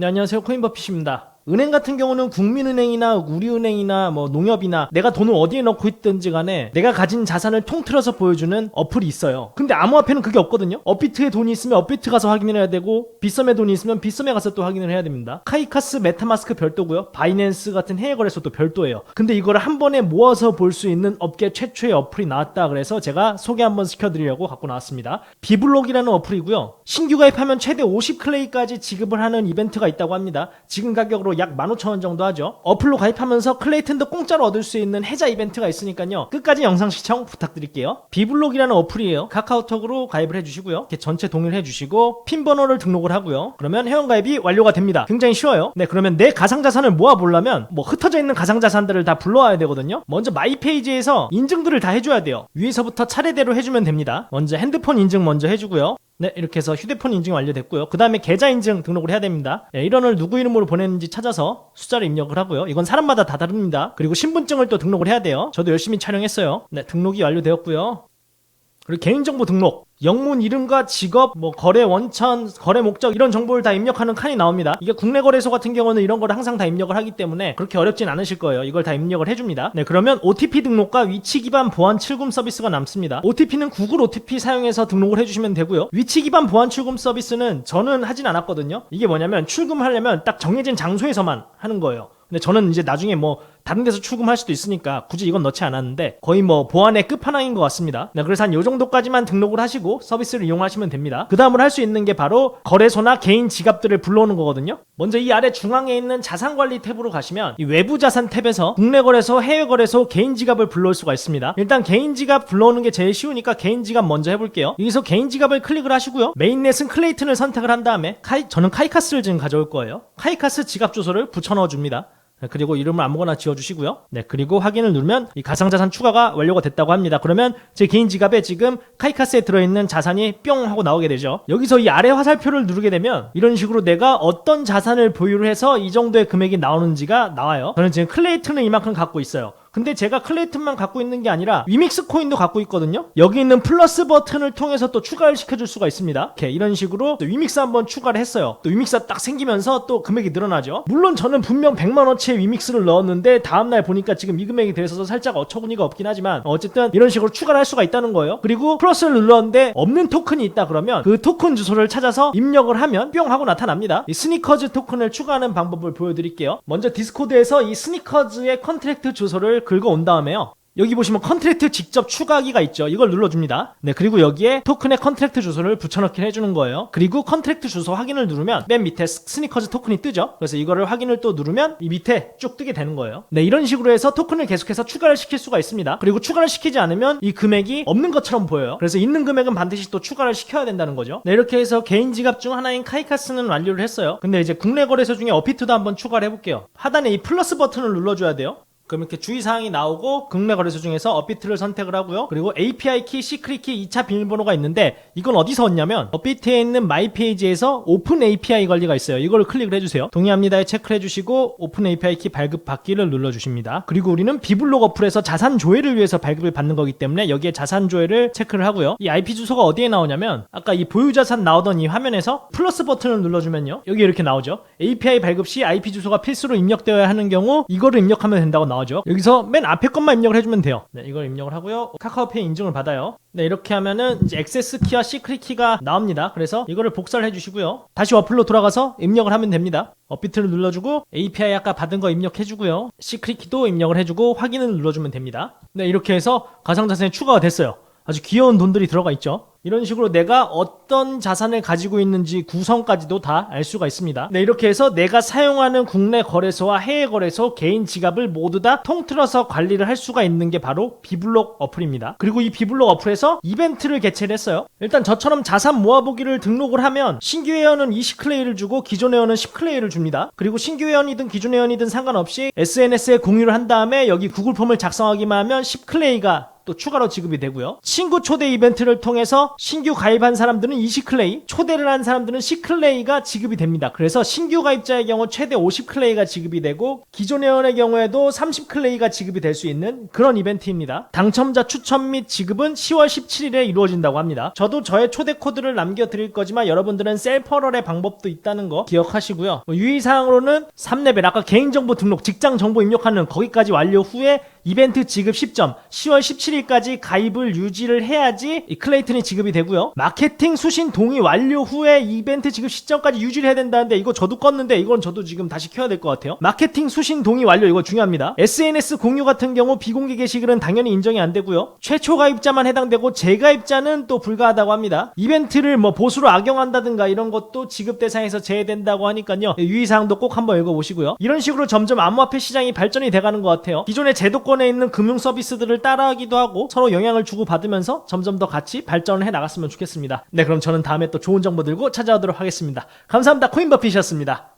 네, 안녕하세요. 코인버핏입니다. 은행 같은 경우는 국민은행이나 우리은행이나 뭐 농협이나 내가 돈을 어디에 넣고 있든지 간에 내가 가진 자산을 통틀어서 보여주는 어플이 있어요. 근데 암호화폐는 그게 없거든요. 업비트에 돈이 있으면 업비트 가서 확인을 해야 되고, 빗썸에 돈이 있으면 빗썸에 가서 또 확인을 해야 됩니다. 카이카스, 메타마스크 별도고요. 바이낸스 같은 해외 거래소도 별도예요. 근데 이거를 한 번에 모아서 볼 수 있는 업계 최초의 어플이 나왔다 그래서 제가 소개 한번 시켜드리려고 갖고 나왔습니다. 비블록이라는 어플이고요. 신규 가입하면 최대 50클레이까지 지급을 하는 이벤트가 있다고 합니다. 지금 가격으로 약 15,000원 정도 하죠. 어플로 가입하면서 클레이튼도 공짜로 얻을 수 있는 해자 이벤트가 있으니까요. 끝까지 영상 시청 부탁드릴게요. 비블록이라는 어플이에요. 카카오톡으로 가입을 해주시고요. 이렇게 전체 동의를 해주시고 핀 번호를 등록을 하고요. 그러면 회원가입이 완료가 됩니다. 굉장히 쉬워요. 네, 그러면 내 가상자산을 모아보려면 뭐 흩어져 있는 가상자산들을 다 불러와야 되거든요. 먼저 마이페이지에서 인증들을 다 해줘야 돼요. 위에서부터 차례대로 해주면 됩니다. 먼저 핸드폰 인증 먼저 해주고요. 네, 이렇게 해서 휴대폰 인증 완료됐고요. 그 다음에 계좌 인증 등록을 해야 됩니다. 네, 1원을 누구 이름으로 보냈는지 찾아서 숫자를 입력을 하고요. 이건 사람마다 다 다릅니다. 그리고 신분증을 또 등록을 해야 돼요. 저도 열심히 촬영했어요. 네, 등록이 완료되었고요. 그리고 개인정보 등록, 영문 이름과 직업, 뭐 거래 원천, 거래 목적 이런 정보를 다 입력하는 칸이 나옵니다. 이게 국내 거래소 같은 경우는 이런 걸 항상 다 입력을 하기 때문에 그렇게 어렵진 않으실 거예요. 이걸 다 입력을 해줍니다. 네, 그러면 OTP 등록과 위치 기반 보안 출금 서비스가 남습니다. OTP는 구글 OTP 사용해서 등록을 해주시면 되고요. 위치 기반 보안 출금 서비스는 저는 하진 않았거든요. 이게 뭐냐면 출금하려면 딱 정해진 장소에서만 하는 거예요. 근데 저는 이제 나중에 뭐 다른 데서 출금할 수도 있으니까 굳이 이건 넣지 않았는데 거의 뭐 보안의 끝판왕인 것 같습니다. 네, 그래서 한 요 정도까지만 등록을 하시고 서비스를 이용하시면 됩니다. 그 다음으로 할 수 있는 게 바로 거래소나 개인 지갑들을 불러오는 거거든요. 먼저 이 아래 중앙에 있는 자산관리 탭으로 가시면 이 외부 자산 탭에서 국내 거래소, 해외 거래소, 개인 지갑을 불러올 수가 있습니다. 일단 개인 지갑 불러오는 게 제일 쉬우니까 개인 지갑 먼저 해볼게요. 여기서 개인 지갑을 클릭을 하시고요. 메인넷은 클레이튼을 선택을 한 다음에 저는 카이카스를 지금 가져올 거예요. 카이카스 지갑 주소를 붙여 넣어줍니다. 그리고 이름을 아무거나 지어주시고요. 네, 그리고 확인을 누르면 이 가상자산 추가가 완료가 됐다고 합니다. 그러면 제 개인 지갑에 지금 카이카스에 들어있는 자산이 뿅 하고 나오게 되죠. 여기서 이 아래 화살표를 누르게 되면 이런 식으로 내가 어떤 자산을 보유를 해서 이 정도의 금액이 나오는지가 나와요. 저는 지금 클레이튼을 이만큼 갖고 있어요. 근데 제가 클레이튼만 갖고 있는 게 아니라 위믹스 코인도 갖고 있거든요. 여기 있는 플러스 버튼을 통해서 또 추가를 시켜줄 수가 있습니다. 이렇게 이런 식으로 또 위믹스 한번 추가를 했어요. 또 위믹스가 딱 생기면서 또 금액이 늘어나죠. 물론 저는 분명 100만원치의 위믹스를 넣었는데 다음날 보니까 지금 이 금액이 돼서 살짝 어처구니가 없긴 하지만 어쨌든 이런 식으로 추가를 할 수가 있다는 거예요. 그리고 플러스를 눌렀는데 없는 토큰이 있다 그러면 그 토큰 주소를 찾아서 입력을 하면 뿅 하고 나타납니다. 이 스니커즈 토큰을 추가하는 방법을 보여드릴게요. 먼저 디스코드에서 이 스니커즈의 컨트랙트 주소를 긁어온 다음에요. 여기 보시면 컨트랙트 직접 추가하기가 있죠. 이걸 눌러줍니다. 네, 그리고 여기에 토큰의 컨트랙트 주소를 붙여넣기 해주는 거예요. 그리고 컨트랙트 주소 확인을 누르면 맨 밑에 스니커즈 토큰이 뜨죠. 그래서 이거를 확인을 또 누르면 이 밑에 쭉 뜨게 되는 거예요. 네, 이런 식으로 해서 토큰을 계속해서 추가를 시킬 수가 있습니다. 그리고 추가를 시키지 않으면 이 금액이 없는 것처럼 보여요. 그래서 있는 금액은 반드시 또 추가를 시켜야 된다는 거죠. 네, 이렇게 해서 개인 지갑 중 하나인 카이카스는 완료를 했어요. 근데 이제 국내 거래소 중에 업비트도 한번 추가를 해볼게요. 하단에 이 플러스 버튼을 눌러줘야 돼요. 그럼 이렇게 주의사항이 나오고 국내 거래소 중에서 업비트를 선택을 하고요. 그리고 API 키, 시크릿 키 2차 비밀번호가 있는데 이건 어디서 얻냐면 업비트에 있는 마이 페이지에서 오픈 API 관리가 있어요. 이걸 클릭을 해주세요. 동의합니다에 체크를 해주시고 오픈 API 키 발급 받기를 눌러주십니다. 그리고 우리는 비블록 어플에서 자산 조회를 위해서 발급을 받는 거기 때문에 여기에 자산 조회를 체크를 하고요. 이 IP 주소가 어디에 나오냐면 아까 이 보유자산 나오던 이 화면에서 플러스 버튼을 눌러주면요. 여기 이렇게 나오죠. API 발급 시 IP 주소가 필수로 입력되어야 하는 경우 이거를 입력하면 된다고 나오죠. 여기서 맨 앞에 것만 입력을 해주면 돼요. 네, 이걸 입력을 하고요. 카카오페이 인증을 받아요. 네, 이렇게 하면은 이제 액세스 키와 시크릿 키가 나옵니다. 그래서 이거를 복사를 해주시고요. 다시 어플로 돌아가서 입력을 하면 됩니다. 업비트를 눌러주고 API 아까 받은 거 입력해주고요. 시크릿 키도 입력을 해주고 확인을 눌러주면 됩니다. 네, 이렇게 해서 가상자산이 추가가 됐어요. 아주 귀여운 돈들이 들어가 있죠. 이런 식으로 내가 어떤 자산을 가지고 있는지 구성까지도 다 알 수가 있습니다. 네, 이렇게 해서 내가 사용하는 국내 거래소와 해외 거래소, 개인 지갑을 모두 다 통틀어서 관리를 할 수가 있는 게 바로 비블록 어플입니다. 그리고 이 비블록 어플에서 이벤트를 개최를 했어요. 일단 저처럼 자산 모아보기를 등록을 하면 신규 회원은 20클레이를 주고 기존 회원은 10클레이를 줍니다. 그리고 신규 회원이든 기존 회원이든 상관없이 SNS에 공유를 한 다음에 여기 구글 폼을 작성하기만 하면 10클레이가 또 추가로 지급이 되고요. 친구 초대 이벤트를 통해서 신규 가입한 사람들은 20클레이, 초대를 한 사람들은 10클레이가 지급이 됩니다. 그래서 신규 가입자의 경우 최대 50클레이가 지급이 되고 기존 회원의 경우에도 30클레이가 지급이 될 수 있는 그런 이벤트입니다. 당첨자 추첨 및 지급은 10월 17일에 이루어진다고 합니다. 저도 저의 초대 코드를 남겨드릴 거지만 여러분들은 셀퍼럴의 방법도 있다는 거 기억하시고요. 유의사항으로는 3레벨 아까 개인정보 등록, 직장정보 입력하는 거기까지 완료 후에 이벤트 지급 시점 10월 17일까지 가입을 유지를 해야지 이 클레이튼이 지급이 되고요. 마케팅 수신 동의 완료 후에 이벤트 지급 시점까지 유지를 해야 된다는데 이거 저도 껐는데 이건 저도 지금 다시 켜야 될 것 같아요. 마케팅 수신 동의 완료 이거 중요합니다. SNS 공유 같은 경우 비공개 게시글은 당연히 인정이 안 되고요. 최초 가입자만 해당되고 재가입자는 또 불가하다고 합니다. 이벤트를 뭐 보수로 악용한다든가 이런 것도 지급 대상에서 제외된다고 하니까요. 유의사항도 꼭 한번 읽어보시고요. 이런 식으로 점점 암호화폐 시장이 발전이 돼가는 것 같아요. 기존의 제도권 에 있는 금융 서비스들을 따라하기도 하고 서로 영향을 주고받으면서 점점 더 같이 발전을 해 나갔으면 좋겠습니다. 네, 그럼 저는 다음에 또 좋은 정보 들고 찾아오도록 하겠습니다. 감사합니다. 코인버핏이었습니다.